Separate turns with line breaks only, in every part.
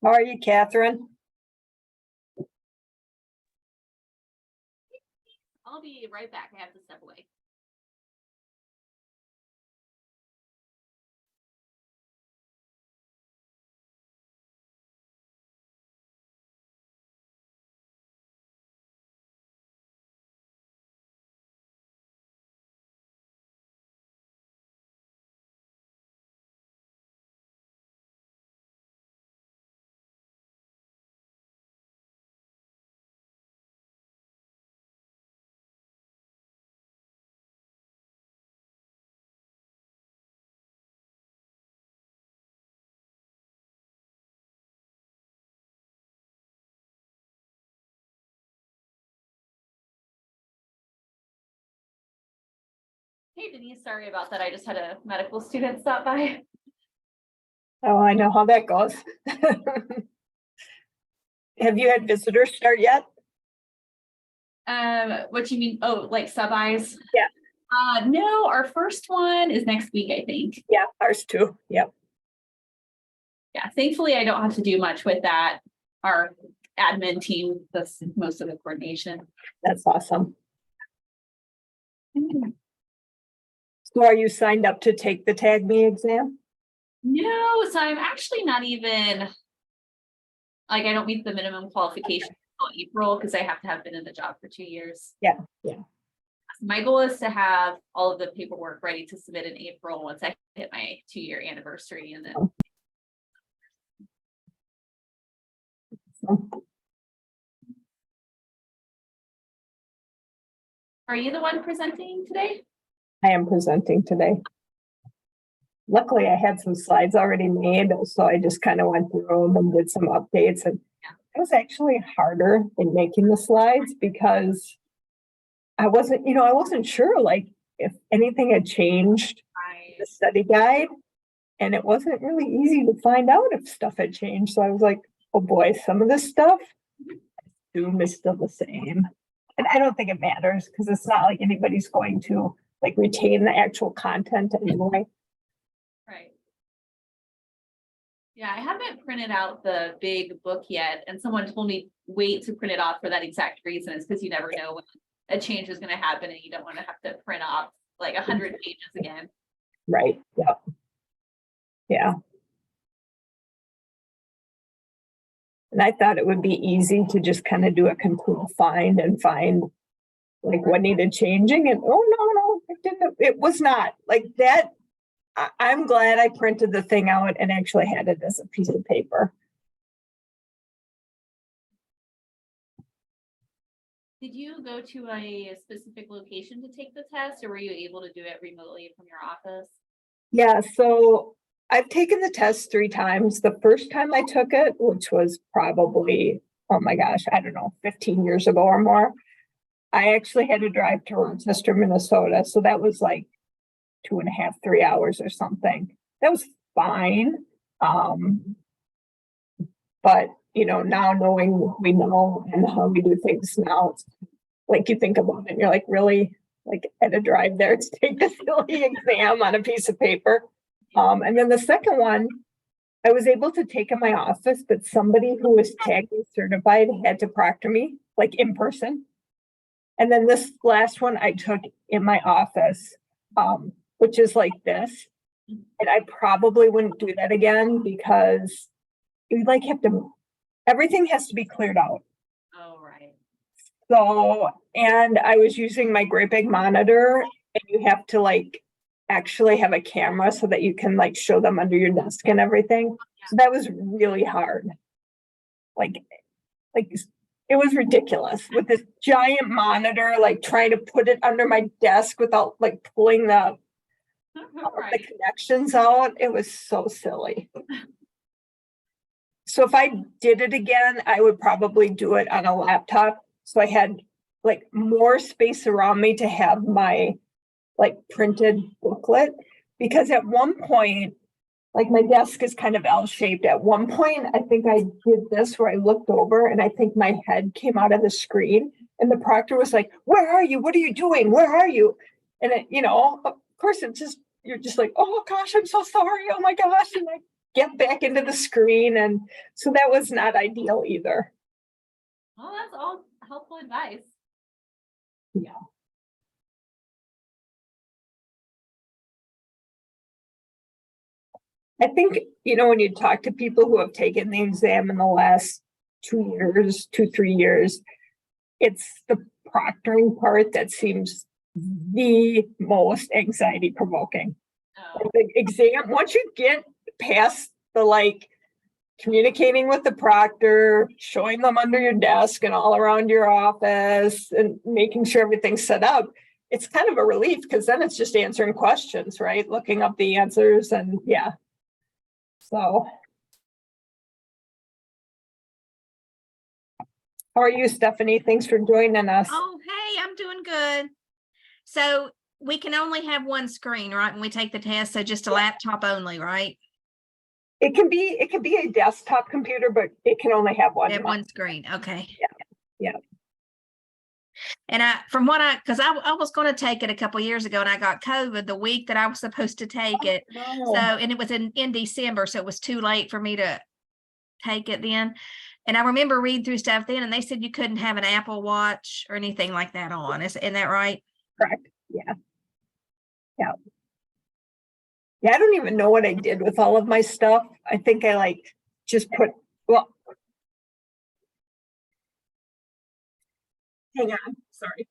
How are you, Catherine?
I'll be right back. I have to step away. Hey Denise, sorry about that. I just had a medical student stop by.
Oh, I know how that goes. Have you had visitors start yet?
What you mean? Oh, like sub-Is?
Yeah.
No, our first one is next week, I think.
Yeah, ours too. Yep.
Yeah, thankfully I don't have to do much with that. Our admin team does most of the coordination.
That's awesome. So are you signed up to take the TAGME exam?
No, so I'm actually not even, like, I don't meet the minimum qualification until April because I have to have been in the job for 2 years.
Yeah.
My goal is to have all of the paperwork ready to submit in April once I hit my 2-year anniversary, and then Are you the one presenting today?
I am presenting today. Luckily, I had some slides already made, so I just kind of went through them and did some updates. And it was actually harder in making the slides because I wasn't sure like if anything had changed in the study guide, and it wasn't really easy to find out if stuff had changed. So I was like, oh boy, some of this stuff I assume is still the same. And I don't think it matters because it's not like anybody's going to like retain the actual content anyway.
Right. Yeah, I haven't printed out the big book yet, and someone told me wait to print it off for that exact reason. It's because you never know when a change is going to happen and you don't want to have to print off like 100 pages again.
Right. Yep. Yeah. And I thought it would be easy to just kind of do a control find and find like what needed changing. And oh no, it didn't. It was not like that. I'm glad I printed the thing out and actually had it as a piece of paper.
Did you go to a specific location to take the test, or were you able to do it remotely from your office?
Yeah, so I've taken the test 3 times. The first time I took it, which was probably, oh my gosh, I don't know, 15 years ago or more, I actually had to drive to Rochester, Minnesota. So that was like 2.5, 3 hours or something. That was fine. But now knowing we know and how we do things now, it's like you think about it and you're like, really? Like at a drive there to take the silly exam on a piece of paper. And then the second one, I was able to take in my office, but somebody who was TAGME certified had to proctor me, like in person. And then this last one I took in my office, which is like this. And I probably wouldn't do that again because you like have to, everything has to be cleared out.
Oh, right.
So, and I was using my great big monitor, and you have to like actually have a camera so that you can like show them under your desk and everything. So that was really hard. Like it was ridiculous with this giant monitor, like trying to put it under my desk without like pulling the
Right.
connections out. It was so silly. So if I did it again, I would probably do it on a laptop. So I had like more space around me to have my like printed booklet, because at one point, like my desk is kind of L-shaped. At one point, I think I did this where I looked over and I think my head came out of the screen, and the proctor was like, "Where are you? What are you doing? Where are you?" And it, of course, you're just like, "Oh gosh, I'm so sorry. Oh my gosh." And get back into the screen. And so that was not ideal either.
Well, that's all helpful advice.
Yeah. I think, when you talk to people who have taken the exam in the last 2 years, 3 years, it's the proctoring part that seems the most anxiety provoking.
Oh,
The exam, once you get past the communicating with the proctor, showing them under your desk and all around your office and making sure everything's set up, it's kind of a relief because then it's just answering questions, right? Looking up the answers and yeah. So. How are you, Stephanie? Thanks for joining us.
Oh, hey, I'm doing good. So we can only have one screen, right? When we take the test, so just a laptop only, right?
It can be a desktop computer, but it can only have one.
Have one screen. Okay.
Yeah.
And because I was going to take it a couple years ago and I got COVID the week that I was supposed to take it.
No.
So, and it was in December, so it was too late for me to take it then. And I remember reading through stuff then, and they said you couldn't have an Apple Watch or anything like that on. Isn't that right?
Correct. Yeah. Yeah, I don't even know what I did with all of my stuff. I think I just put, well, hang on, sorry.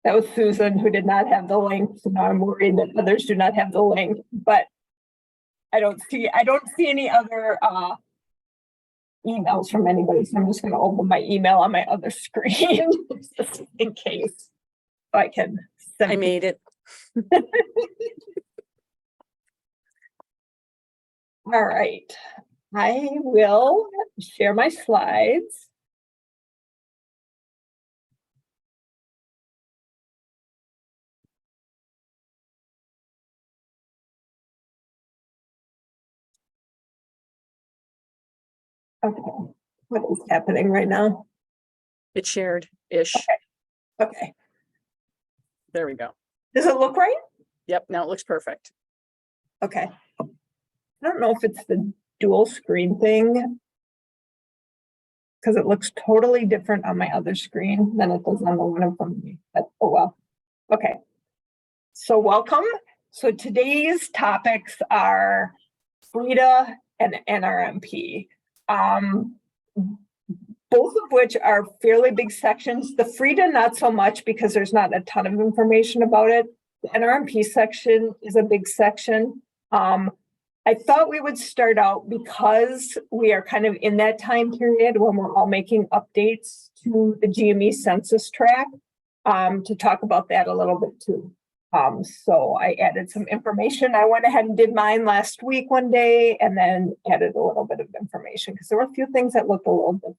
That was Susan who did not have the link. So now I'm worried that others do not have the link, but I don't see any other emails from anybody. So I'm just going to open my email on my other screen just in case I can send.
I made it.
All right. I will share my slides. Okay. What is happening right now?
It's shared-ish.
Okay.
There we go.
Does it look right?
Yep, now it looks perfect.
Okay. I don't know if it's the dual screen thing because it looks totally different on my other screen than it does on the one in front of me. But, oh well. Okay. So welcome. So today's topics are FREIDA and NRMP. Both of which are fairly big sections. The FREIDA, not so much because there's not a ton of information about it. The NRMP section is a big section. I thought we would start out because we are kind of in that time period when we're all making updates to the GME census track to talk about that a little bit too. So I added some information. I went ahead and did mine last week one day and then added a little bit of information because there were a few things that looked a little different.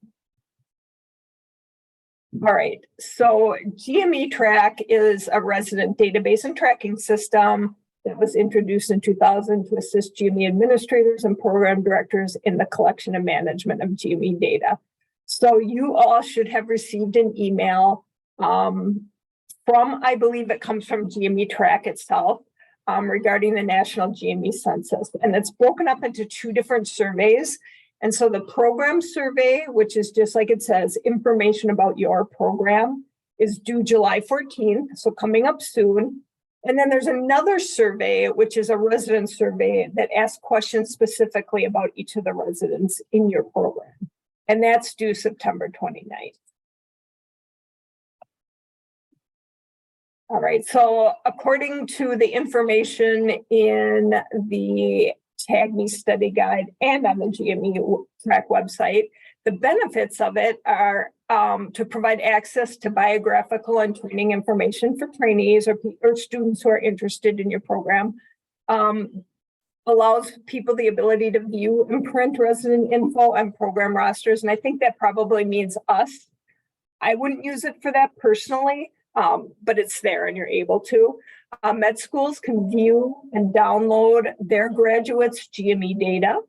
All right, so GME Track is a resident database and tracking system that was introduced in 2000 to assist GME administrators and program directors in the collection and management of GME data. So you all should have received an email from, I believe it comes from GME Track itself, regarding the National GME Census. And it's broken up into 2 different surveys. And so the program survey, which is just like it says, information about your program, is due July 14th, so coming up soon. And then there's another survey, which is a resident survey that asks questions specifically about each of the residents in your program. And that's due September 29th. All right, so according to the information in the TAGME study guide and on the GME track website, the benefits of it are to provide access to biographical and training information for trainees or students who are interested in your program. Allows people the ability to view and print resident info and program rosters. And I think that probably means us. I wouldn't use it for that personally, but it's there and you're able to. Med schools can view and download their graduates' GME data.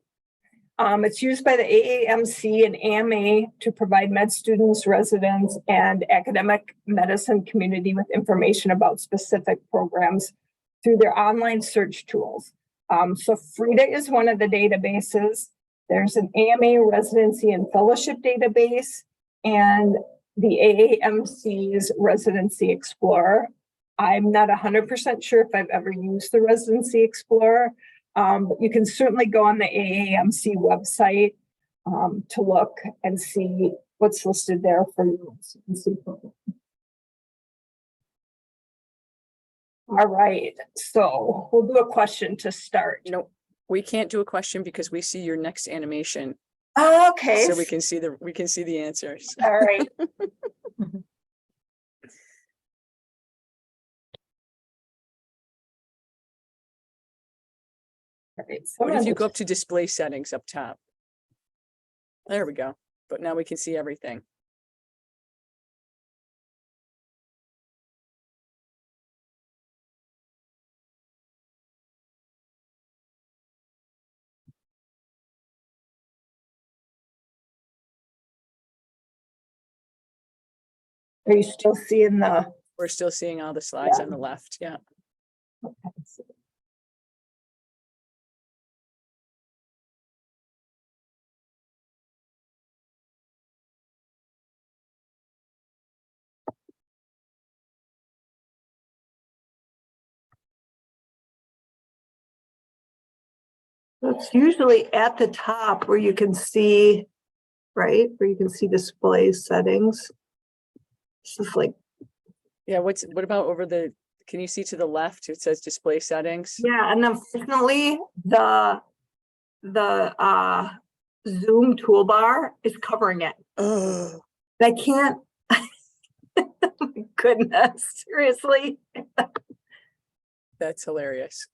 It's used by the AAMC and AMA to provide med students, residents, and academic medicine community with information about specific programs through their online search tools. So FREIDA is one of the databases. There's an AMA residency and fellowship database and the AAMC's Residency Explorer. I'm not 100% sure if I've ever used the Residency Explorer, but you can certainly go on the AAMC website to look and see what's listed there for your residency program. All right, so we'll do a question to start.
No, we can't do a question because we see your next animation.
Okay.
So we can see the answers.
All right. All right, so
What if you go up to display settings up top? There we go. But now we can see everything.
are you still seeing the?
We're still seeing all the slides
Yeah.
on the left. Yeah.
It's usually at the top where you can see, right, where you can see display settings. This is like,
Yeah. What about over the, can you see to the left? It says display settings.
yeah, and unfortunately, the Zoom toolbar is covering it.
Oh,
I can't. Goodness, seriously.
that's hilarious.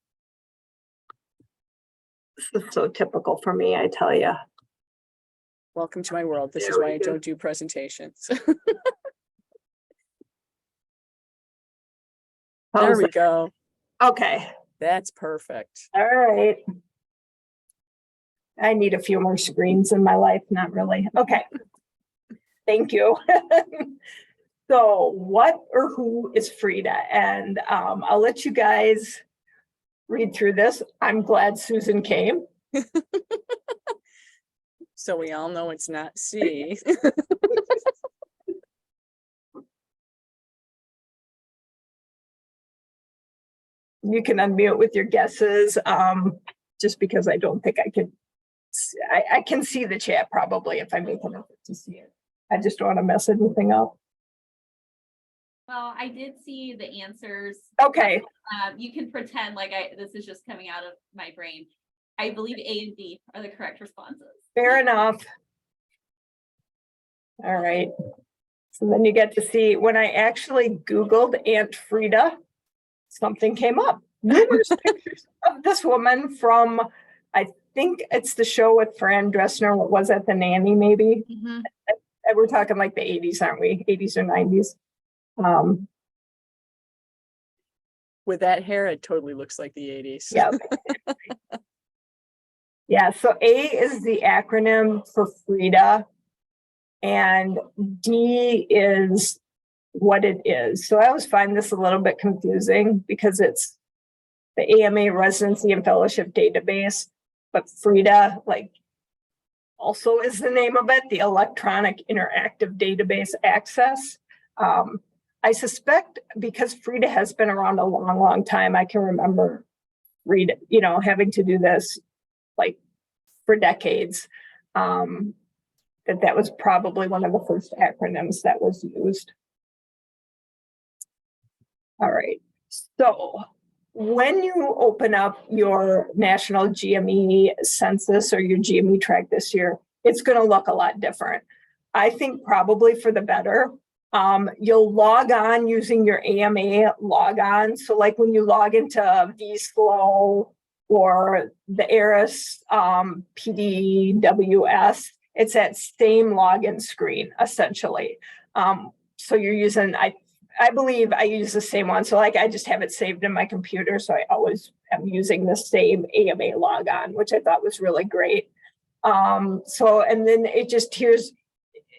This is so typical for me, I tell you.
Welcome to my world. This is
There
why
we
I
go.
don't do presentations. There we go.
Okay,
That's perfect.
all right. I need a few more screens in my life, not really. Okay. Thank you. So what or who is FREIDA? And I'll let you guys read through this. I'm glad Susan came.
So we all know it's not C.
You can unmute with your guesses, just because I don't think I can. I can see the chat probably if I make an effort to see it. I just don't want to mess anything up.
Well, I did see the answers.
Okay,
You can pretend like this is just coming out of my brain. I believe A and D are the correct responses.
fair enough. All right. So then you get to see when I actually Googled Aunt FREIDA, something came up. Numerous pictures of this woman from, I think it's the show with Fran Drescher. What was that? The Nanny, maybe?
Mhm.
And we're talking like the 80s, aren't we? 80s or 90s.
With that hair, it totally looks like the 80s.
Yeah. Yeah, so A is the acronym for FREIDA, and D is what it is. So I always find this a little bit confusing because it's the AMA Residency and Fellowship Database, but FREIDA, like, also is the name of it, the Electronic Interactive Database Access. I suspect because FREIDA has been around a long, long time, I can remember having to do this like for decades. That was probably one of the first acronyms that was used. All right. So when you open up your national GME census or your GME track this year, it's going to look a lot different. I think probably for the better. You'll log on using your AMA logon. So like when you log into vSlow or the ARIS PDWS, it's that same login screen essentially. So you're using, I believe I use the same one. So like I just have it saved in my computer. So I always am using the same AMA logon, which I thought was really great. So, and then it just here's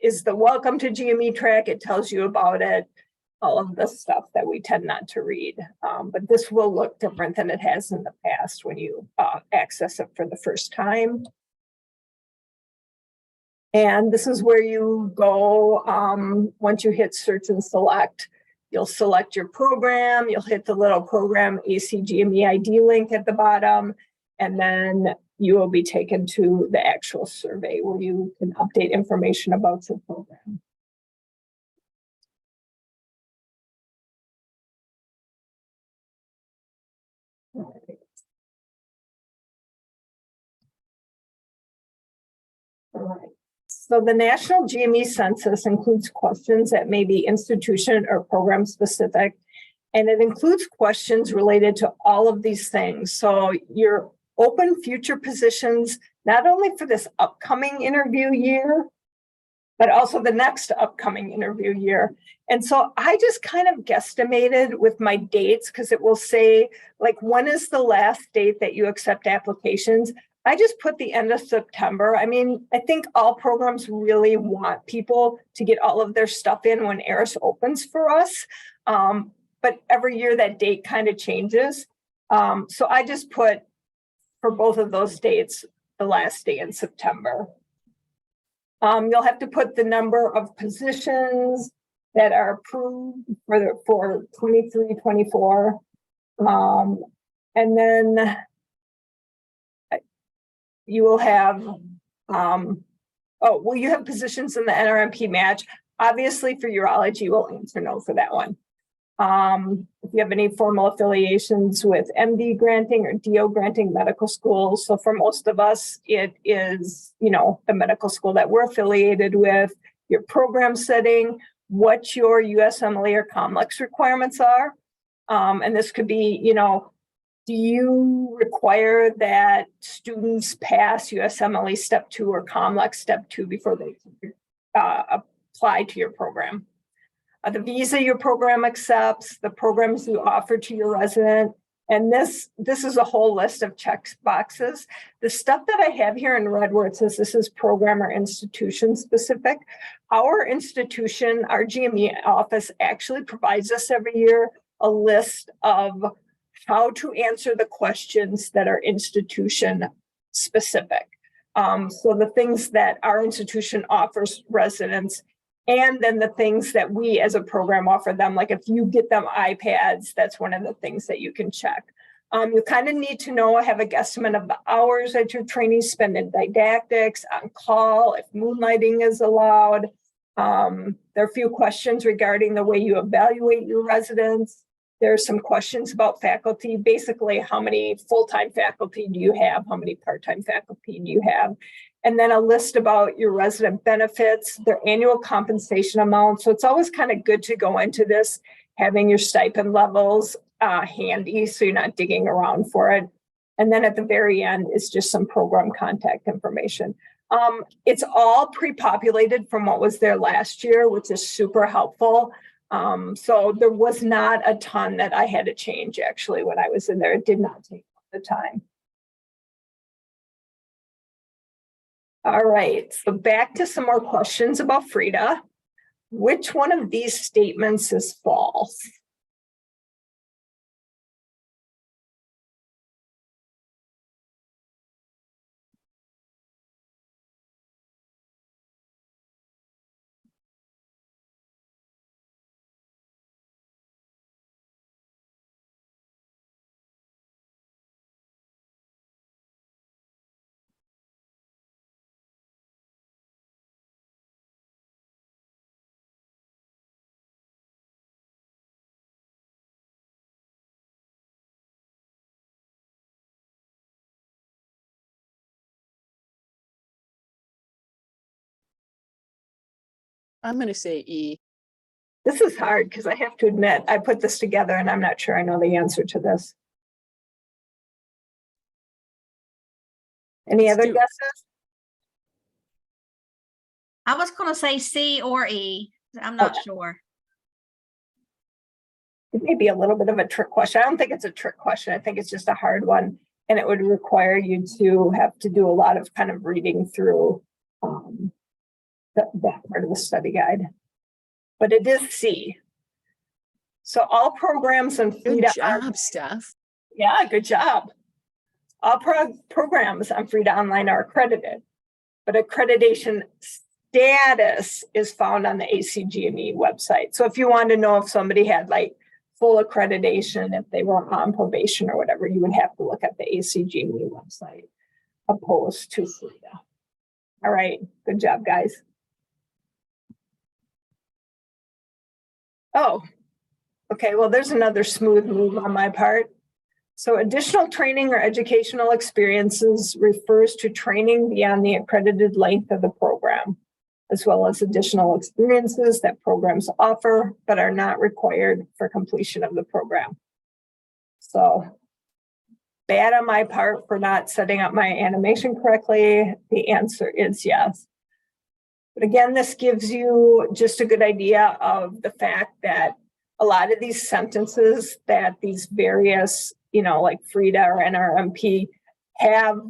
is the welcome to GME track. It tells you about it, all of the stuff that we tend not to read. But this will look different than it has in the past when you access it for the first time. And this is where you go once you hit search and select. You'll select your program, you'll hit the little program ACGME ID link at the bottom, and then you will be taken to the actual survey where you can update information about your program. All right. So the National GME Census includes questions that may be institution or program specific, and it includes questions related to all of these things. So your open future positions, not only for this upcoming interview year, but also the next upcoming interview year. And so I just kind of guesstimated with my dates because it will say, like, when is the last date that you accept applications? I just put the end of September. I mean, I think all programs really want people to get all of their stuff in when ARIS opens for us. But every year that date kind of changes. So I just put for both of those dates, the last day in September. You'll have to put the number of positions that are approved for 23-24. And then you will have, you have positions in the NRMP match. Obviously for urology, we'll answer no for that one. If you have any formal affiliations with MD granting or DO granting medical schools. So for most of us, it is, the medical school that we're affiliated with, your program setting, what your USMLE or COMLEX requirements are. And this could be, do you require that students pass USMLE step 2 or COMLEX step 2 before they apply to your program? The visa your program accepts, the programs you offer to your resident, and this is a whole list of check boxes. The stuff that I have here in red where it says this is program or institution specific, our institution, our GME office actually provides us every year a list of how to answer the questions that are institution specific. So the things that our institution offers residents, and then the things that we as a program offer them, like if you get them iPads, that's one of the things that you can check. You kind of need to have a guesstimate of the hours that your trainees spend in didactics, on call, if moonlighting is allowed. There are a few questions regarding the way you evaluate your residents. There's some questions about faculty, basically how many full-time faculty do you have? How many part-time faculty do you have? And then a list about your resident benefits, their annual compensation amount. So it's always kind of good to go into this, having your stipend levels handy so you're not digging around for it. And then at the very end is just some program contact information. It's all pre-populated from what was there last year, which is super helpful. So there was not a ton that I had to change actually when I was in there. It did not take the time. All right, so back to some more questions about FREIDA. Which one of these statements is false?
I'm going to say E.
This is hard because I have to admit, I put this together and I'm not sure I know the answer to this. Any
Let's
other
do-
guesses?
I was gonna say C or E. I'm not
Okay.
sure.
It may be a little bit of a trick question. I don't think it's a trick question. I think it's just a hard one. And it would require you to have to do a lot of kind of reading through that part of the study guide. But it is C. So all programs and
Good
FREIDA
job, Steph.
yeah, good job. All programs on FREIDA Online are accredited, but accreditation status is found on the ACGME website. So if you want to know if somebody had like full accreditation, if they were on probation or whatever, you would have to look at the ACGME website opposed to FREIDA. All right, good job, guys. Oh, okay, well, there's another smooth move on my part. So additional training or educational experiences refers to training beyond the accredited length of the program, as well as additional experiences that programs offer, but are not required for completion of the program. So bad on my part for not setting up my animation correctly. The answer is yes. But again, this gives you just a good idea of the fact that a lot of these sentences that these various, like FREIDA or NRMP have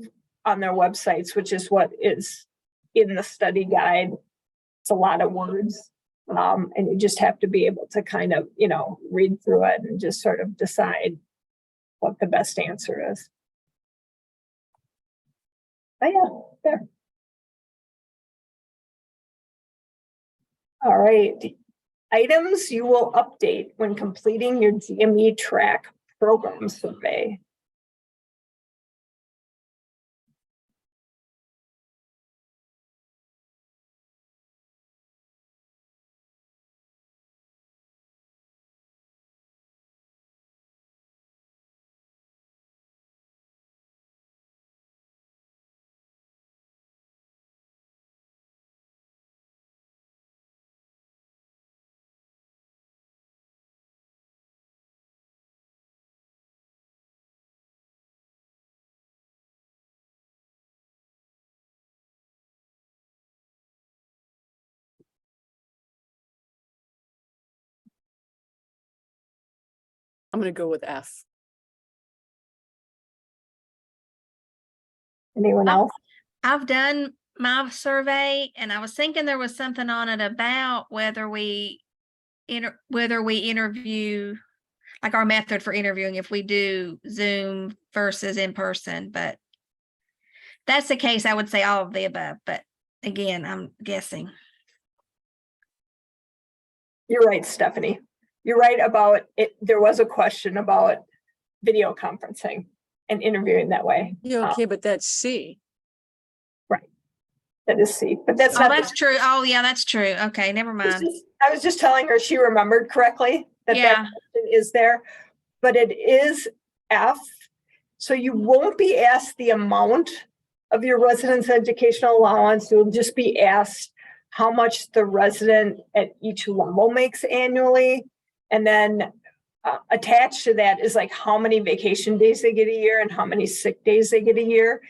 on their websites, which is what is in the study guide. It's a lot of words. And you just have to be able to kind of, read through it and just sort of decide what the best answer is. Oh yeah, there. All right. Items you will update when completing your GME track program survey.
I'm going to go with F.
Anyone else?
I've done my survey and I was thinking there was something on it about whether we interview, like our method for interviewing, if we do Zoom versus in person, but if that's the case, I would say all of the above, but again, I'm guessing.
You're right, Stephanie. You're right about it. There was a question about video conferencing and interviewing that way.
Yeah, okay, but that's C.
Right. That is C, but that's
Oh,
not.
that's true. Oh, yeah, that's true. Okay, never mind.
I was just telling her she remembered correctly that
Yeah.
that question is there, but it is F. So you won't be asked the amount of your resident's educational allowance. You'll just be asked how much the resident at each level makes annually. And then attached to that is like how many vacation days they get a year and how many sick days they get a year.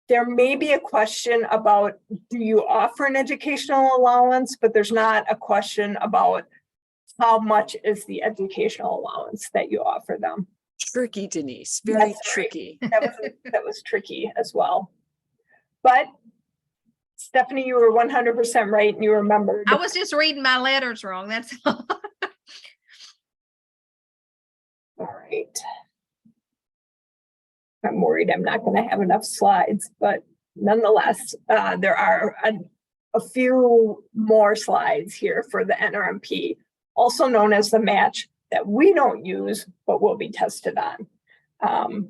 There may be a question about, do you offer an educational allowance, but there's not a question about how much is the educational allowance that you offer them.
Tricky, Denise. Very
That's right.
tricky.
That was tricky as well. But Stephanie, you were 100% right and you remembered.
I was just reading my letters wrong. That's all.
All right. I'm worried I'm not going to have enough slides, but nonetheless, there are a few more slides here for the NRMP, also known as the match, that we don't use, but will be tested on.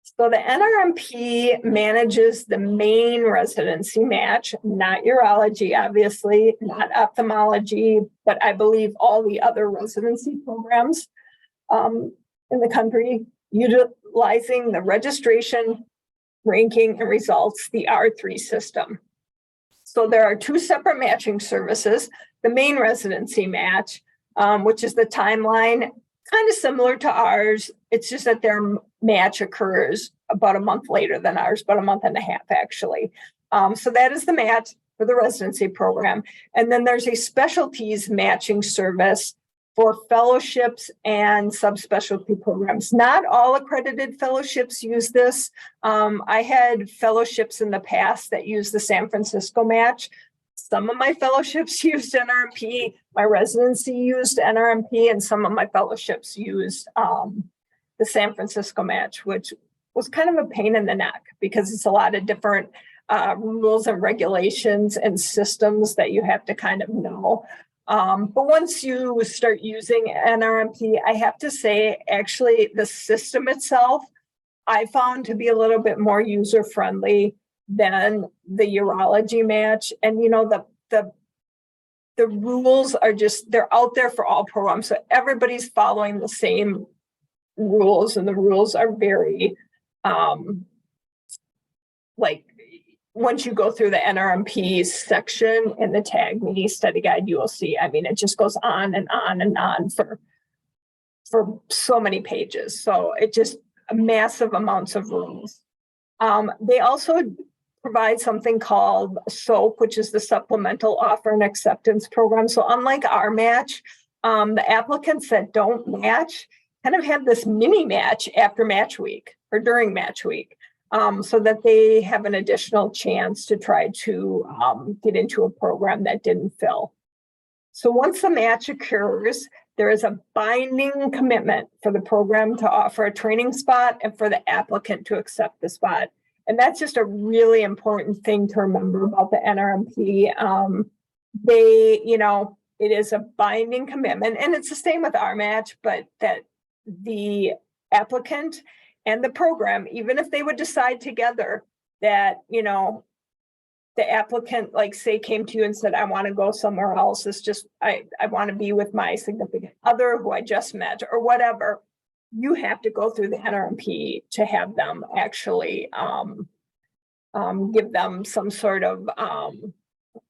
So the NRMP manages the main residency match, not urology, obviously, not ophthalmology, but I believe all the other residency programs in the country, utilizing the registration, ranking, and results, the R3 system. So there are two separate matching services. The main residency match, which is the timeline, kind of similar to ours. It's just that their match occurs about a month later than ours, about a month and a half, actually. So that is the match for the residency program. And then there's a specialties matching service for fellowships and subspecialty programs. Not all accredited fellowships use this. I had fellowships in the past that used the San Francisco match. Some of my fellowships used NRMP, my residency used NRMP, and some of my fellowships used the San Francisco match, which was kind of a pain in the neck because it's a lot of different rules and regulations and systems that you have to kind of know. But once you start using NRMP, I have to say, actually, the system itself, I found to be a little bit more user-friendly than the urology match. And, you know, the rules are just, they're out there for all programs. So everybody's following the same rules, and the rules are very, like, once you go through the NRMP section in the TAGME study guide, you will see, I mean, it just goes on and on and on for so many pages. So it just massive amounts of rules. They also provide something called SOAP, which is the Supplemental Offer and Acceptance Program. So unlike our match, the applicants that don't match kind of have this mini match after match week or during match week. So that they have an additional chance to try to get into a program that didn't fill. So once the match occurs, there is a binding commitment for the program to offer a training spot and for the applicant to accept the spot. And that's just a really important thing to remember about the NRMP. They, you know, it is a binding commitment, and it's the same with our match, but that the applicant and the program, even if they would decide together that, you know, the applicant, like, say, came to you and said, I want to go somewhere else. It's just, I want to be with my significant other who I just met or whatever. You have to go through the NRMP to have them actually give them some sort of, oh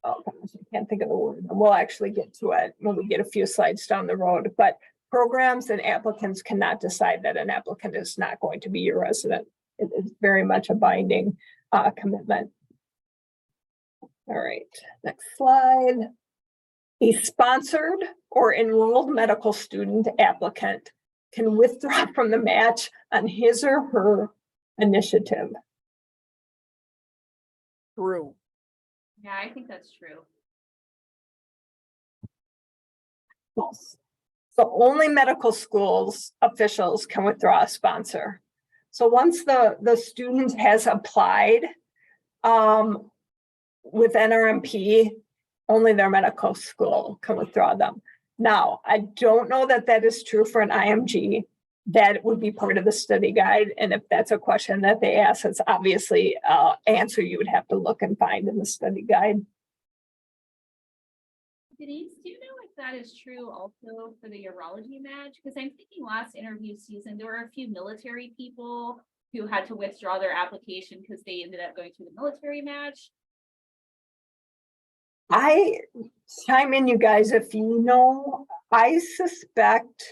gosh, I can't think of the word. We'll actually get to it when we get a few slides down the road. But programs and applicants cannot decide that an applicant is not going to be your resident. It is very much a binding commitment. All right, next slide. A sponsored or enrolled medical student applicant can withdraw from the match on his or her initiative.
True.
Yeah, I think that's true.
Yes. So only medical schools officials can withdraw a sponsor. So once the student has applied with NRMP, only their medical school can withdraw them. Now, I don't know that that is true for an IMG. That would be part of the study guide. And if that's a question that they ask, it's obviously an answer you would have to look and find in the study guide.
Denise, do you know if that is true also for the urology match? Because I'm thinking last interview season, there were a few military people who had to withdraw their application because they ended up going through the military match.
I chime in, you guys, if you know. I suspect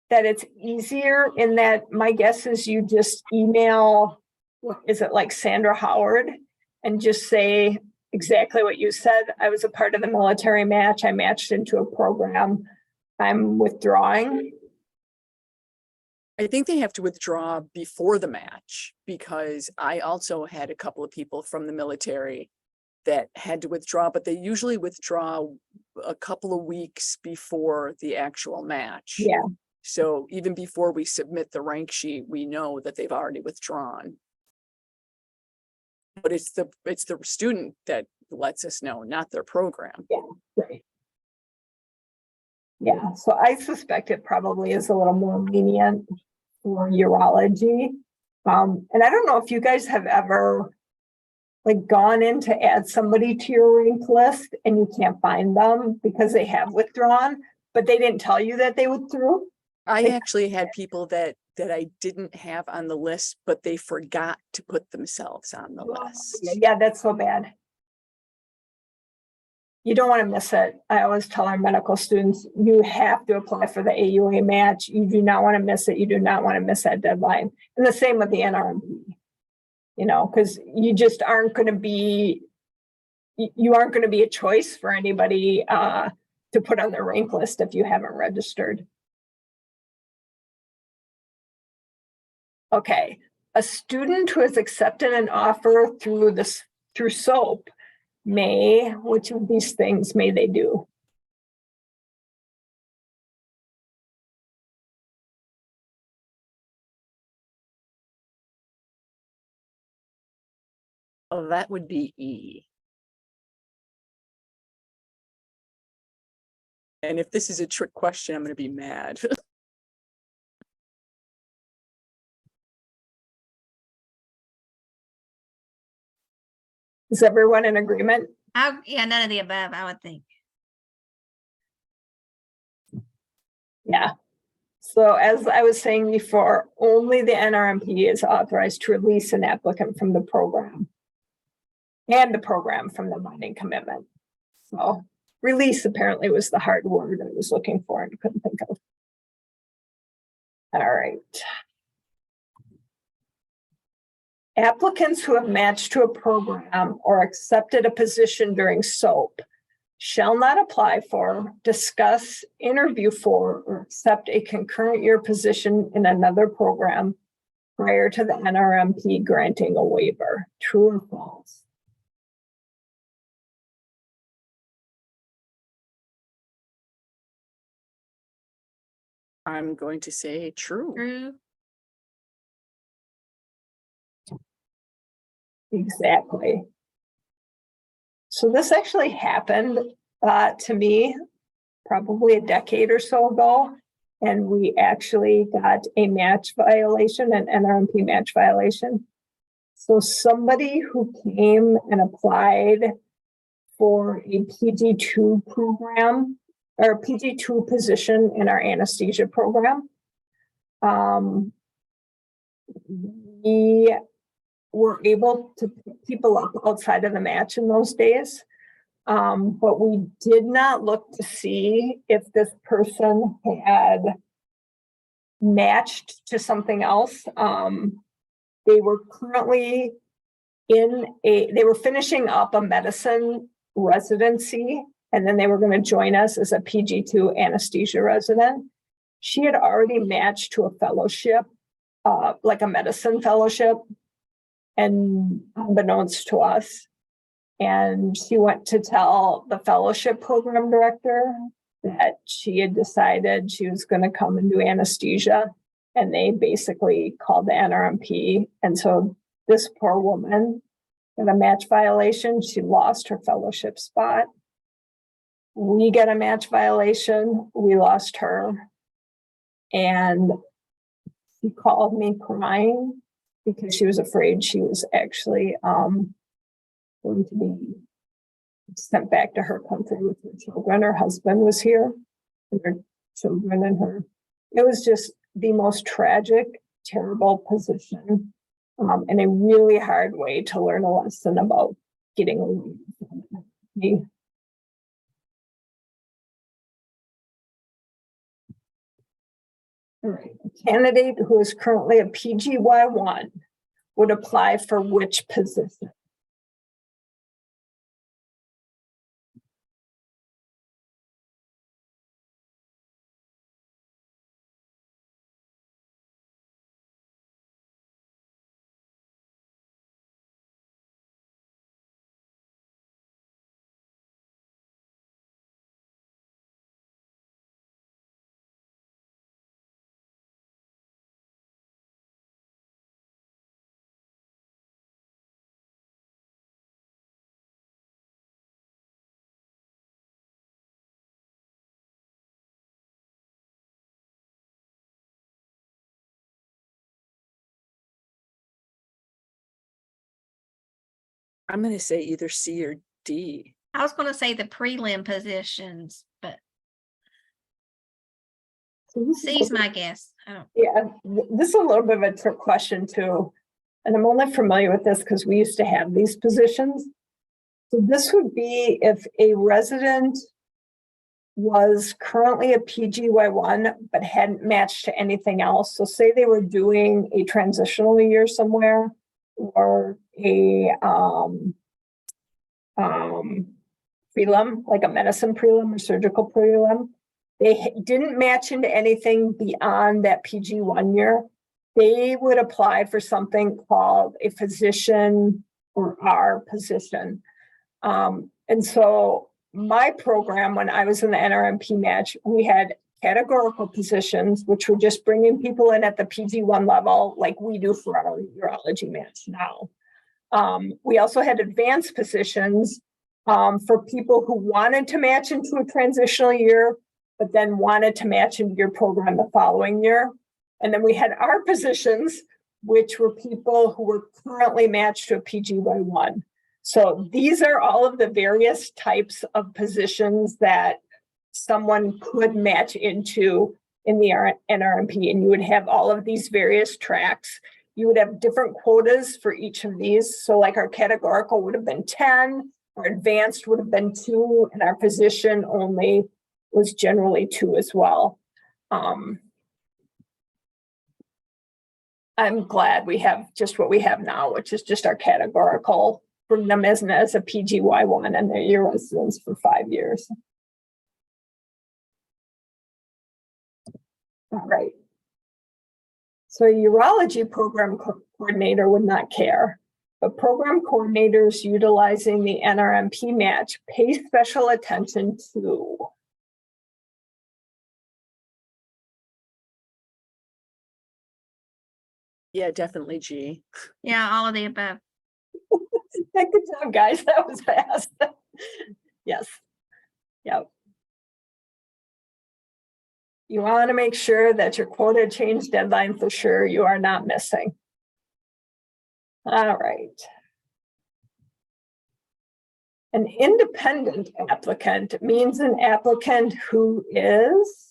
that it's easier in that my guess is you just email, is it like Sandra Howard, and just say exactly what you said. I was a part of the military match. I matched into a program. I'm withdrawing.
I think they have to withdraw before the match, because I also had a couple of people from the military that had to withdraw, but they usually withdraw a couple of weeks before the actual match.
Yeah.
So even before we submit the rank sheet, we know that they've already withdrawn. But it's the student that lets us know, not their program.
Yeah, right. Yeah, so I suspect it probably is a little more lenient for urology. And I don't know if you guys have ever like gone in to add somebody to your rank list and you can't find them because they have withdrawn, but they didn't tell you that they withdrew.
I actually had people that I didn't have on the list, but they forgot to put themselves on the list.
Yeah, that's so bad. you don't want to miss it. I always tell our medical students, you have to apply for the AUA match. You do not want to miss it. You do not want to miss that deadline. And the same with the NRMP, you know, because you just aren't going to be, you aren't going to be a choice for anybody to put on their rank list if you haven't registered. Okay, a student who has accepted an offer through SOAP may, which of these things may they do?
Oh, that would be E. And if this is a trick question, I'm going to be mad.
Is everyone in agreement?
Yeah, none of the above, I would think.
Yeah. So as I was saying before, only the NRMP is authorized to release an applicant from the program and the program from the binding commitment. So release apparently was the hard word I was looking for and couldn't think of. All right. Applicants who have matched to a program or accepted a position during SOAP shall not apply for, discuss, interview for, or accept a concurrent year position in another program prior to the NRMP granting a waiver. True or false?
I'm going to say true.
True.
Exactly. So this actually happened to me probably a decade or so ago, and we actually got a match violation, an NRMP match violation. So somebody who came and applied for a PG2 program or a PG2 position in our anesthesia program, we were able to pick people up outside of the match in those days. But we did not look to see if this person had matched to something else. They were currently they were finishing up a medicine residency, and then they were going to join us as a PG2 anesthesia resident. She had already matched to a fellowship, like a medicine fellowship, and unbeknownst to us. And she went to tell the fellowship program director that she had decided she was going to come and do anesthesia. And they basically called the NRMP. And so this poor woman got a match violation. She lost her fellowship spot. We got a match violation. We lost her. And she called me crying because she was afraid she was actually going to be sent back to her country with her children. Her husband was here, and her children and her. It was just the most tragic, terrible position, and a really hard way to learn a lesson about getting away from it. All right, a candidate who is currently a PGY1 would apply for which position?
I'm going to say either C or D.
I was going to say the prelim positions, but C's my guess.
Yeah, this is a little bit of a trick question too. And I'm only familiar with this because we used to have these positions. So this would be if a resident was currently a PGY1, but hadn't matched to anything else. So say they were doing a transitional year somewhere or a prelim, like a medicine prelim or surgical prelim. They didn't match into anything beyond that PG1 year. They would apply for something called a physician or R position. And so my program, when I was in the NRMP match, we had categorical positions, which were just bringing people in at the PG1 level, like we do for our urology match now. We also had advanced positions for people who wanted to match into a transitional year, but then wanted to match into your program the following year. And then we had our positions, which were people who were currently matched to a PGY1. So these are all of the various types of positions that someone could match into in the NRMP, and you would have all of these various tracks. You would have different quotas for each of these. So like our categorical would have been 10, our advanced would have been 2, and our physician only was generally 2 as well. I'm glad we have just what we have now, which is just our categorical, bring them as a PGY1 and they're your residents for 5 years. All right. So a urology program coordinator would not care, but program coordinators utilizing the NRMP match pay special attention to
Yeah, definitely G.
Yeah, all of the above.
Good job, guys. That was fast. Yes. Yep. You want to make sure that your quota change deadline for sure you are not missing. All right. An independent applicant means an applicant who is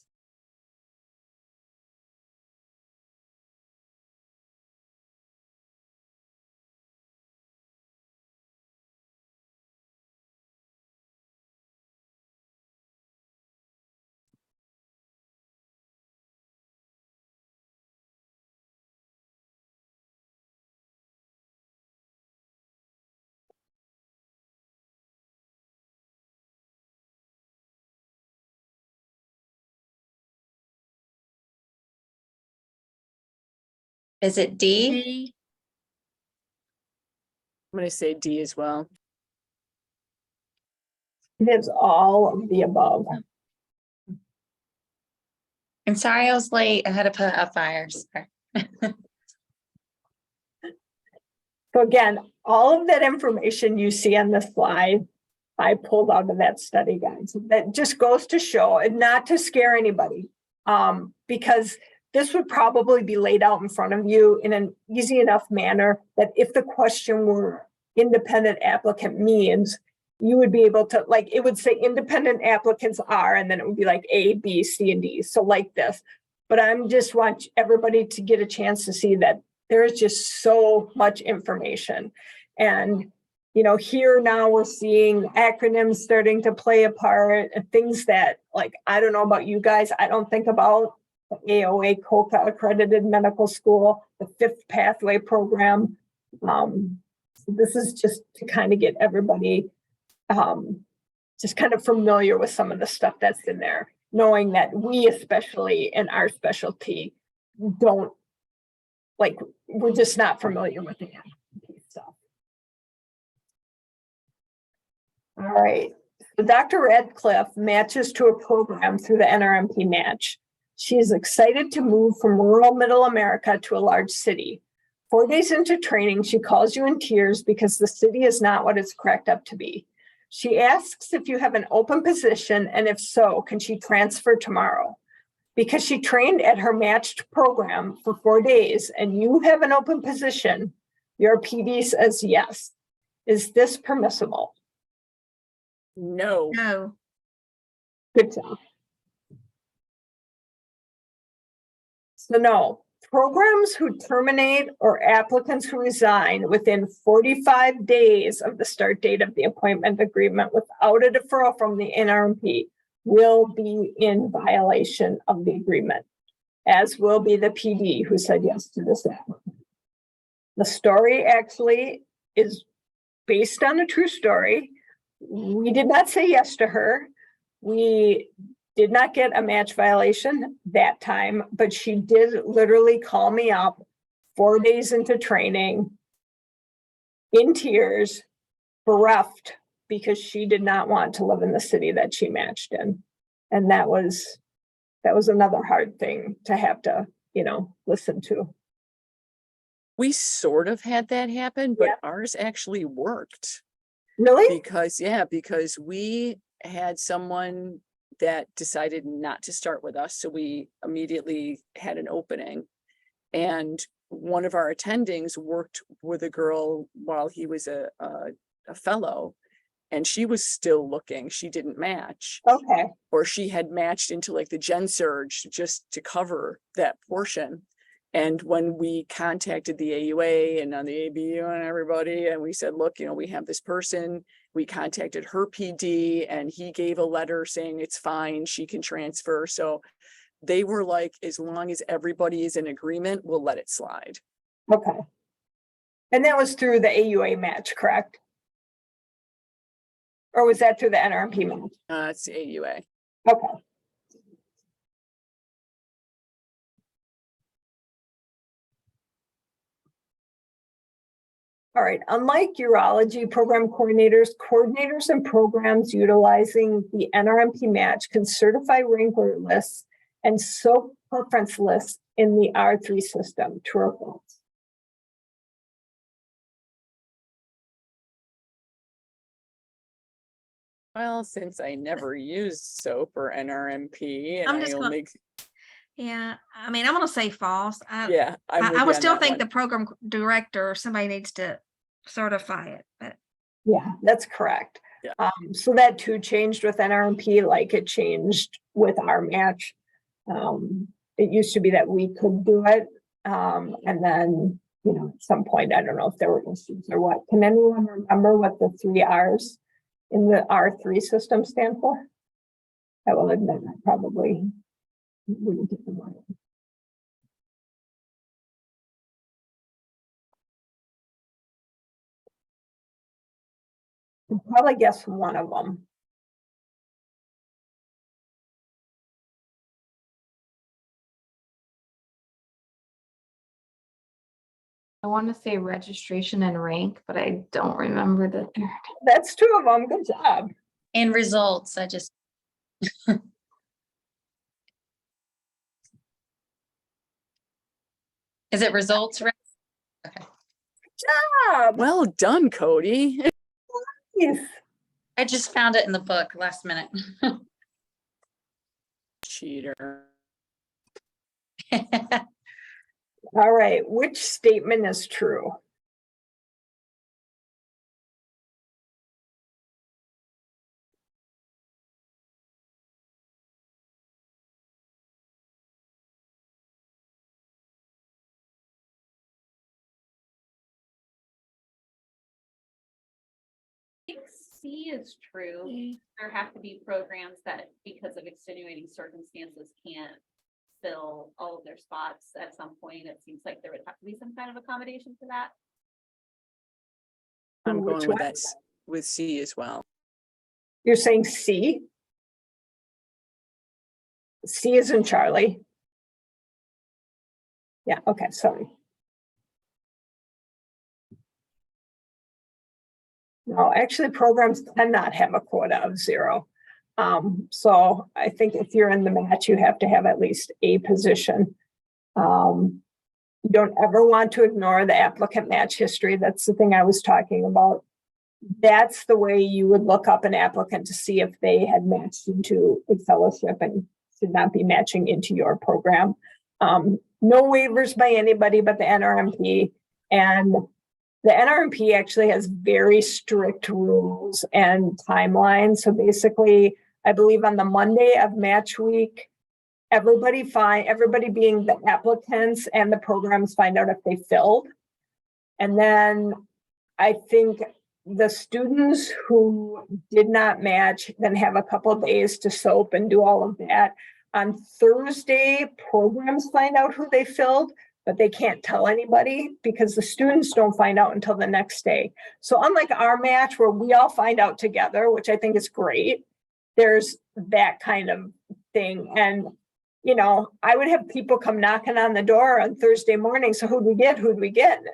Is it D?
D.
I'm going to say D as well.
it is all of the above.
I'm sorry I was late. I had to put out fires.
So again, all of that information you see on this slide, I pulled out of that study guide. So that just goes to show, and not to scare anybody, because this would probably be laid out in front of you in an easy enough manner that if the question were independent applicant means, you would be able to, like, it would say independent applicants are, and then it would be like A, B, C, and D. So like this. But I'm just want everybody to get a chance to see that there's just so much information. And, you know, here now we're seeing acronyms starting to play a part and things that, like, I don't know about you guys, I don't think about the AOA COCA accredited medical school, the 5th pathway program. This is just to kind of get everybody just kind of familiar with some of the stuff that's in there, knowing that we, especially in our specialty, don't, like, we're just not familiar with the NRMP stuff. All right. So Dr. Radcliffe matches to a program through the NRMP match. She is excited to move from rural middle America to a large city. 4 days into training, she calls you in tears because the city is not what it's cracked up to be. She asks if you have an open position, and if so, can she transfer tomorrow? Because she trained at her matched program for 4 days and you have an open position, your PD says yes. Is this permissible?
No.
No.
Good job. So no, programs who terminate or applicants who resign within 45 days of the start date of the appointment agreement without a deferral from the NRMP will be in violation of the agreement, as will be the PD who said yes to this applicant. The story actually is based on a true story. We did not say yes to her. We did not get a match violation that time, but she did literally call me up 4 days into training in tears, bereft, because she did not want to live in the city that she matched in. And that was another hard thing to have to, listen to.
We sort of had that happen, but
Yeah.
ours actually worked.
Really?
Because we had someone that decided not to start with us. So we immediately had an opening. And one of our attendings worked with a girl while he was a fellow, and she was still looking. She didn't match,
Okay.
or she had matched into like the Gen Surge just to cover that portion. And when we contacted the AUA and on the ABU and everybody, and we said, look, we have this person, we contacted her PD and he gave a letter saying it's fine, she can transfer. So they were like, as long as everybody is in agreement, we'll let it slide.
Okay. And that was through the AUA match, correct? Or was that through the NRMP match?
It's the AUA.
Okay. All right, unlike urology program coordinators and programs utilizing the NRMP match can certify rank order lists and SOAP preference lists in the R3 system. True or false?
Well, since I never used SOAP or NRMP, and
I'm
I
just gonna-
only,
Yeah, I mean, I'm gonna say false.
yeah,
I would still think the program director or somebody needs to certify it, but
Yeah, that's correct.
Yeah.
So that too changed with NRMP, like it changed with our match. It used to be that we could do it. And then, at some point, I don't know if there were issues or what. Can anyone remember what the 3 R's in the R3 system stand for? I will admit I probably wouldn't get the one. I'll probably guess one of them.
I want to say registration and rank, but I don't remember the third.
That's 2 of them. Good job.
And results, I just. Is it results? Okay.
Job.
well done, Cody.
Yes.
I just found it in the book last minute.
Cheater.
All right. Which statement is true?
I think C is true. There have to be programs that, because of extenuating circumstances, can't fill all of their spots at some point. It seems like there would have to be some kind of accommodation for that.
I'm
Which
going with
one?
that with C as well.
You're saying C? C is in Charlie. Yeah, okay, sorry. No, actually, programs cannot have a quota of 0. So I think if you're in the match, you have to have at least a position. You don't ever want to ignore the applicant match history. That's the thing I was talking about. That's the way you would look up an applicant to see if they had matched into a fellowship and should not be matching into your program. No waivers by anybody but the NRMP. And the NRMP actually has very strict rules and timelines. So basically, I believe on the Monday of match week, everybody being the applicants and the programs find out if they filled. And then I think the students who did not match then have a couple of days to soap and do all of that. On Thursday, programs find out who they filled, but they can't tell anybody because the students don't find out until the next day. So unlike our match where we all find out together, which I think is great, there's that kind of thing. And, you know, I would have people come knocking on the door on Thursday morning. So who'd we get? Who'd we get?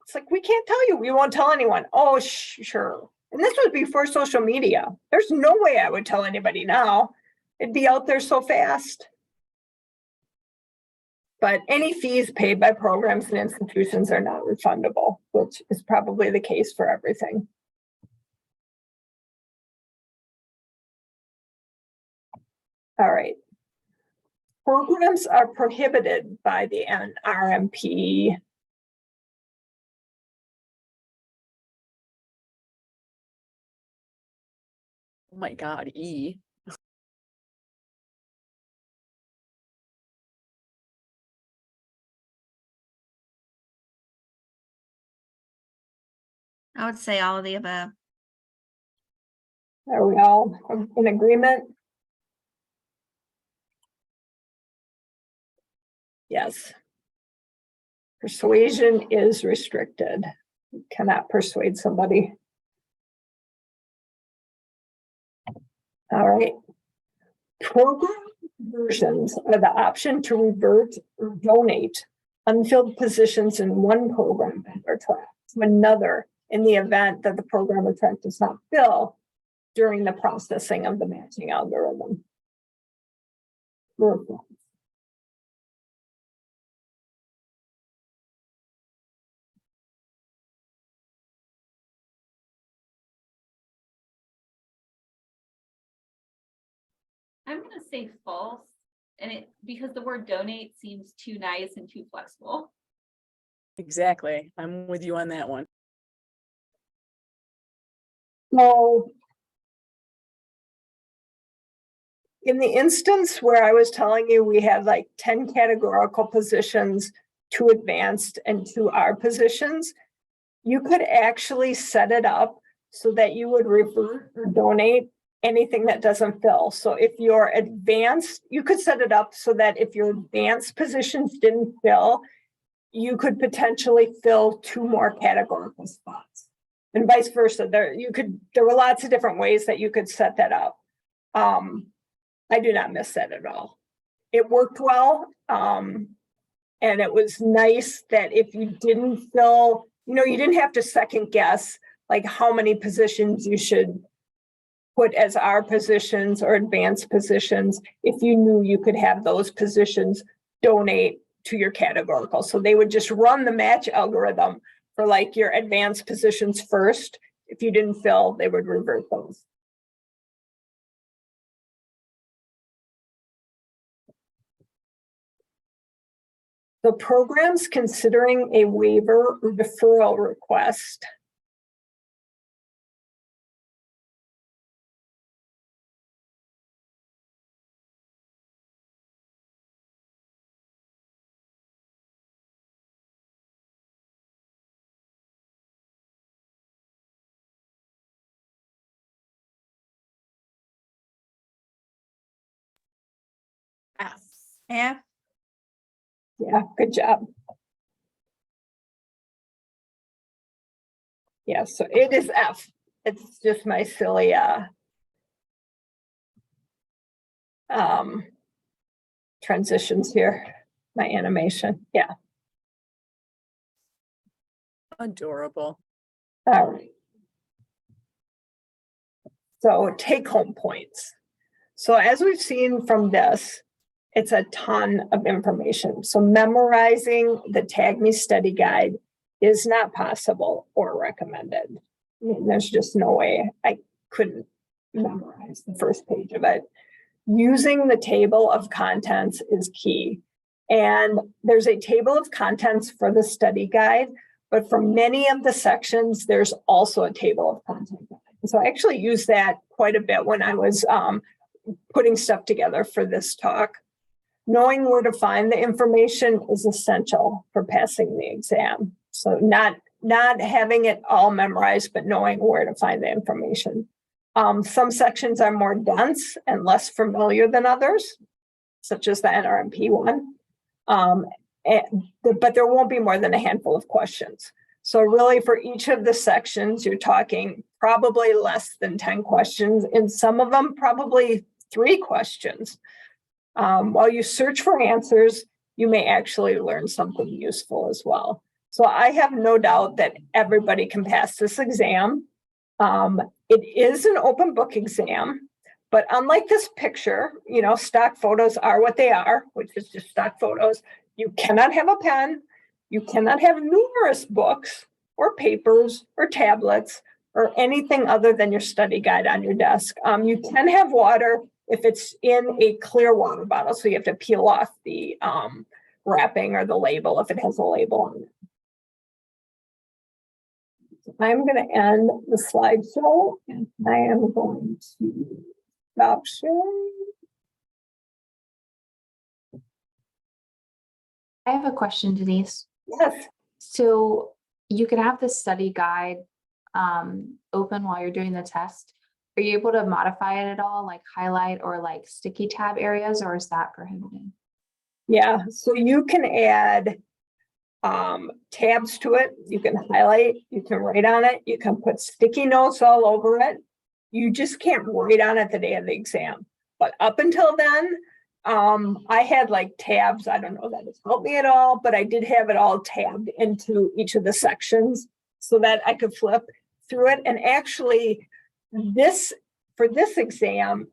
It's like, we can't tell you. We won't tell anyone. Oh, sure. And this was before social media. There's no way I would tell anybody now. It'd be out there so fast. But any fees paid by programs and institutions are not refundable, which is probably the case for everything. All right. Programs are prohibited by the NRMP.
Oh my God, E.
I would say all of the above.
Are we all in agreement? Yes. Persuasion is restricted. You cannot persuade somebody. All right. Program versions are the option to revert or donate unfilled positions in one program or track to another in the event that the program or track does not fill during the processing of the matching algorithm.
I'm gonna say false, and it because the word donate seems too nice and too flexible.
Exactly. I'm with you on that one.
So in the instance where I was telling you we had like 10 categorical positions, 2 advanced and 2 R positions, you could actually set it up so that you would revert or donate anything that doesn't fill. So if you're advanced, you could set it up so that if your advanced positions didn't fill, you could potentially fill 2 more categorical spots. And vice versa. There were lots of different ways that you could set that up. I do not miss that at all. It worked well. And it was nice that if you didn't fill, you know, you didn't have to second guess like how many positions you should put as R positions or advanced positions if you knew you could have those positions donate to your categorical. So they would just run the match algorithm for like your advanced positions first. If you didn't fill, they would revert those. The programs considering a waiver or deferral request.
F.
Yeah.
Yeah, good job. Yeah, so it is F. It's just my silly transitions here, my animation. Yeah.
Adorable.
All right. So take home points. So as we've seen from this, it's a ton of information. So memorizing the TAGME study guide is not possible or recommended. I mean, there's just no way I couldn't memorize the first page of it. Using the table of contents is key. And there's a table of contents for the study guide, but for many of the sections, there's also a table of content guide. So I actually used that quite a bit when I was putting stuff together for this talk. knowing where to find the information is essential for passing the exam. So not having it all memorized, but knowing where to find the information. Some sections are more dense and less familiar than others, such as the NRMP one. But there won't be more than a handful of questions. So really for each of the sections, you're talking probably less than 10 questions. In some of them, probably 3 questions. While you search for answers, you may actually learn something useful as well. So I have no doubt that everybody can pass this exam. It is an open book exam, but unlike this picture, stock photos are what they are, which is just stock photos. You cannot have a pen. You cannot have numerous books or papers or tablets or anything other than your study guide on your desk. You can have water if it's in a clear water bottle. So you have to peel off the wrapping or the label if it has a label on it. I'm going to end the slideshow and I am going to stop sharing.
I have a question, Denise.
Yes.
So you can have the study guide open while you're doing the test. Are you able to modify it at all, like highlight or like sticky tab areas, or is that prohibited?
Yeah, so you can add tabs to it. You can highlight, you can write on it, you can put sticky notes all over it. You just can't write on it the day of the exam. But up until then, I had like tabs. I don't know that it's helped me at all, but I did have it all tabbed into each of the sections so that I could flip through it. And actually, for this exam,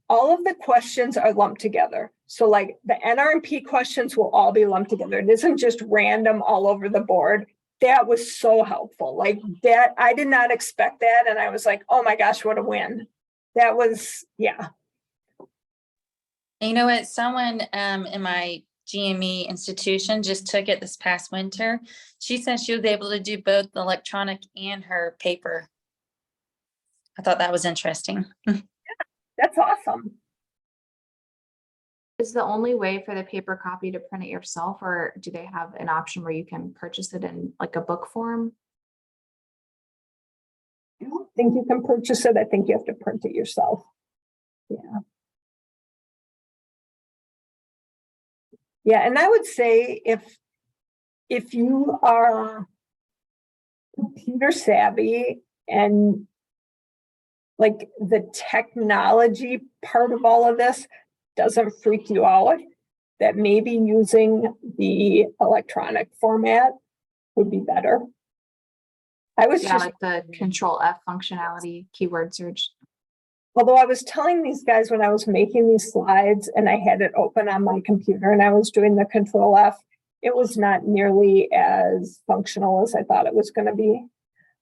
all of the questions are lumped together. So like the NRMP questions will all be lumped together. It isn't just random all over the board. That was so helpful. Like that, I did not expect that. And I was like, oh my gosh, what a win. That was, yeah.
You know what? Someone in my GME institution just took it this past winter. She said she was able to do both the electronic and her paper. I thought that was interesting.
That's awesome.
Is the only way for the paper copy to print it yourself, or do they have an option where you can purchase it in like a book form?
I don't think you can purchase it. I think you have to print it yourself. Yeah. Yeah, and I would say if you are computer savvy and like the technology part of all of this doesn't freak you out, that maybe using the electronic format would be better. I was
Yeah,
just,
like the Control F functionality, keyword search.
although I was telling these guys when I was making these slides and I had it open on my computer and I was doing the Control F, it was not nearly as functional as I thought it was going to be.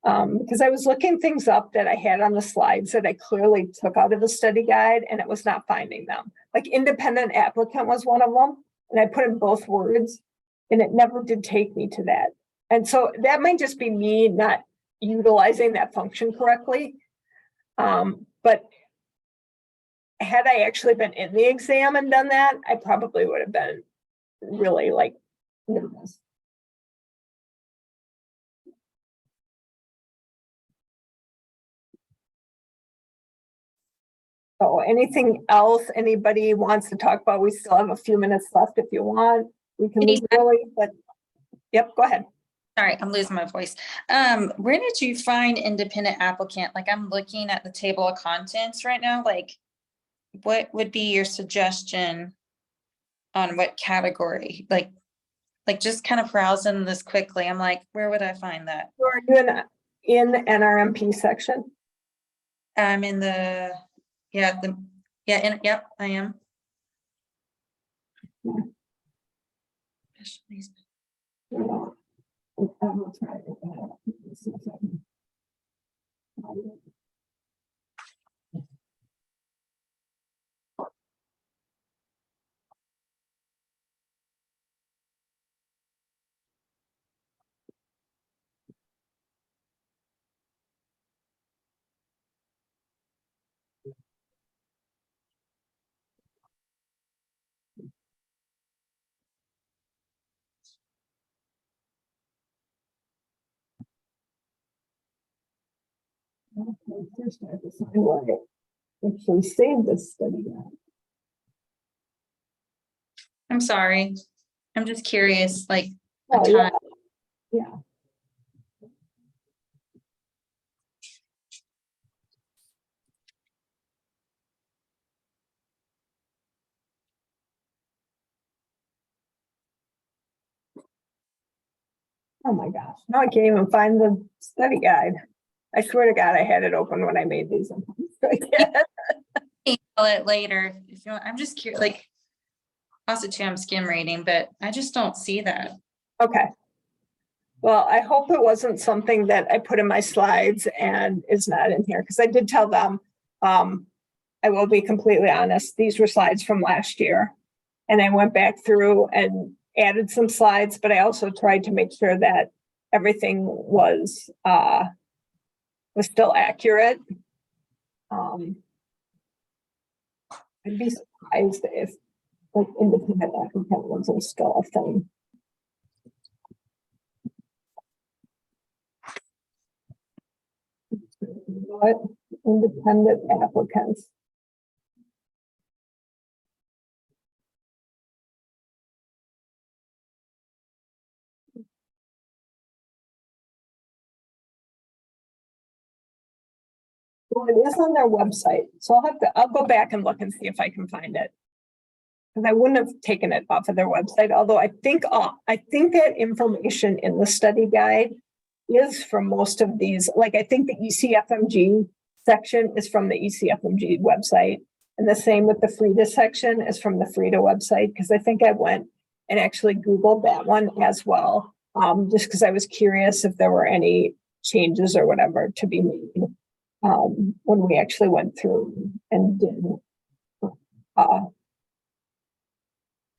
Because I was looking things up that I had on the slides that I clearly took out of the study guide and it was not finding them. Like independent applicant was one of them. And I put in both words and it never did take me to that. And so that might just be me not utilizing that function correctly. But had I actually been in the exam and done that, I probably would have been really like nervous. So anything else anybody wants to talk about? We still have a few minutes left if you want. We can leave early, but yep, go ahead.
Sorry, I'm losing my voice. Where did you find independent applicant? Like I'm looking at the table of contents right now. Like what would be your suggestion on what category? Like just kind of browsing this quickly. I'm like, where would I find that?
So are you in the NRMP section?
I'm in the, yep, I am.
Okay, first I have to find where I actually saved this study guide.
I'm sorry. I'm just curious, like, a
Oh, yeah,
time.
yeah. Oh my gosh, now I can't even find the study guide. I swear to God, I had it open when I made these.
Email it later if you want. I'm just curious, like, also too, I'm skim reading, but I just don't see that.
Okay. Well, I hope it wasn't something that I put in my slides and is not in here, because I did tell them, I will be completely honest, these were slides from last year. And I went back through and added some slides, but I also tried to make sure that everything was still accurate. I'd be surprised if like independent applicant wasn't still a thing. What independent applicants? Well, it is on their website, so I'll go back and look and see if I can find it. Because I wouldn't have taken it off of their website, although I think that information in the study guide is from most of these, like I think the ECFMG section is from the ECFMG website. And the same with the FREIDA section is from the FREIDA website, because I think I went and actually Googled that one as well. Just because I was curious if there were any changes or whatever to be made. When we actually went through and did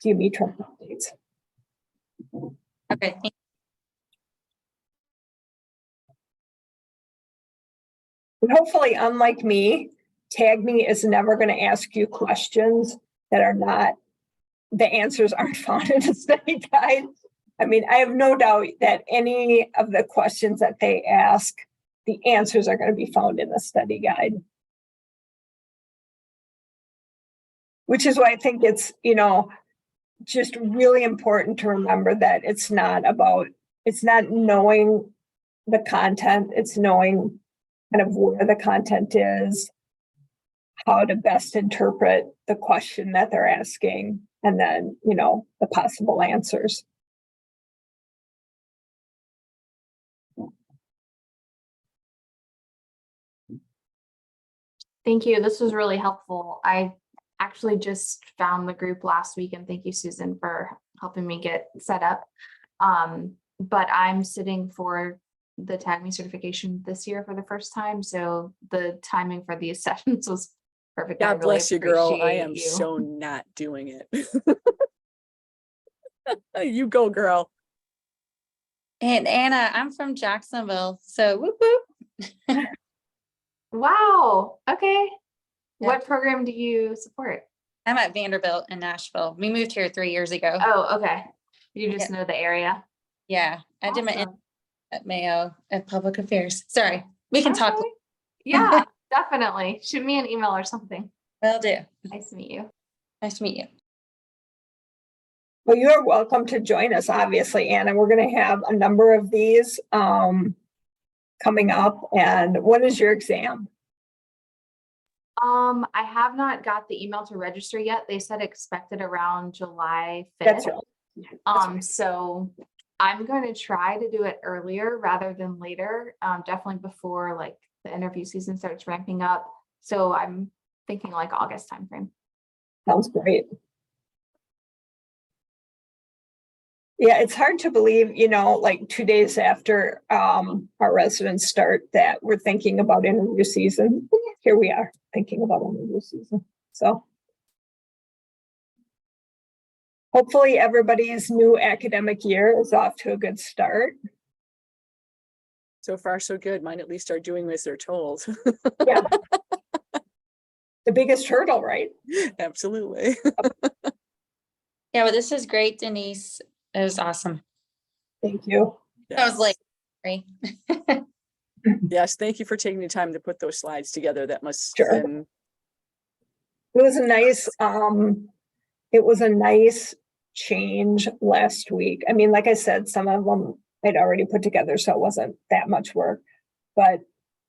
TAGME trunk updates.
Okay.
And hopefully, unlike me, TAGME is never going to ask you questions that are not, the answers aren't found in the study guide. I mean, I have no doubt that any of the questions that they ask, the answers are going to be found in the study guide. Which is why I think it's, just really important to remember that it's not knowing the content, it's knowing kind of where the content is, how to best interpret the question that they're asking, and then, the possible answers.
Thank you. This was really helpful. I actually just found the group last week, and thank you, Susan, for helping me get set up. But I'm sitting for the TAGME certification this year for the first time, so the timing for these sessions was perfect. I
God
really
bless you, girl. I
appreciate
am
you.
so not doing it. You go, girl.
And Anna, I'm from Jacksonville, so whoop whoop.
Wow. Okay.
Yeah.
What program do you support?
I'm at Vanderbilt in Nashville. We moved here 3 years ago.
Oh, okay. You just know the area.
Yeah, I did my intern
Awesome.
at Mayo at Public Affairs. Sorry, we can talk.
Okay. Yeah, definitely. Shoot me an email or something.
Will do.
Nice to meet you.
Nice to meet you.
Well, you're welcome to join us, obviously, Anna. We're going to have a number of these coming up. And when is your exam?
I have not got the email to register yet. They said expected around July 5th.
That's right.
So I'm going to try to do it earlier rather than later. Definitely before like the interview season starts ramping up. So I'm thinking like August timeframe.
Sounds great. Yeah, it's hard to believe, like 2 days after our residents start that we're thinking about interview season. Here we are thinking about interview season. So hopefully everybody's new academic year is off to a good start.
So far, so good. Mine at least are doing as they're told.
Yeah. The biggest hurdle, right?
Absolutely.
Yeah, well, this is great, Denise. It was awesome.
Thank you.
I was like, sorry.
Yes, thank you for taking the time to put those slides together. That must
Sure.
have been,
It was a nice change last week. I mean, like I said, some of them I'd already put together, so it wasn't that much work. But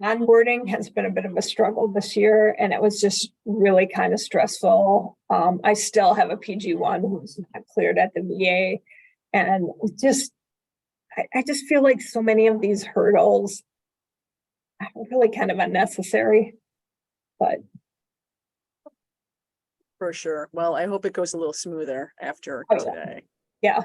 onboarding has been a bit of a struggle this year, and it was just really kind of stressful. I still have a PG1 who's not cleared at the VA, and I just feel like so many of these hurdles are really kind of unnecessary. But
for sure. Well, I hope it goes a little smoother after
Oh, yeah.
today.
yeah,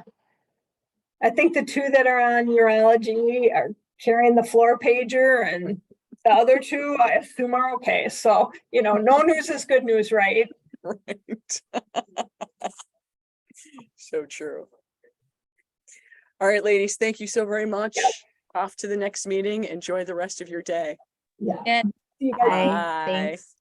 I think the two that are on urology are carrying the floor pager, and the other two, I assume, are okay. So, no news is good news, right?
Right. So true. All right, ladies, thank you so very much. Off to the next meeting. Enjoy the rest of your day.
Yeah.
Yeah.
See you guys.
Bye.
Bye.
Thanks.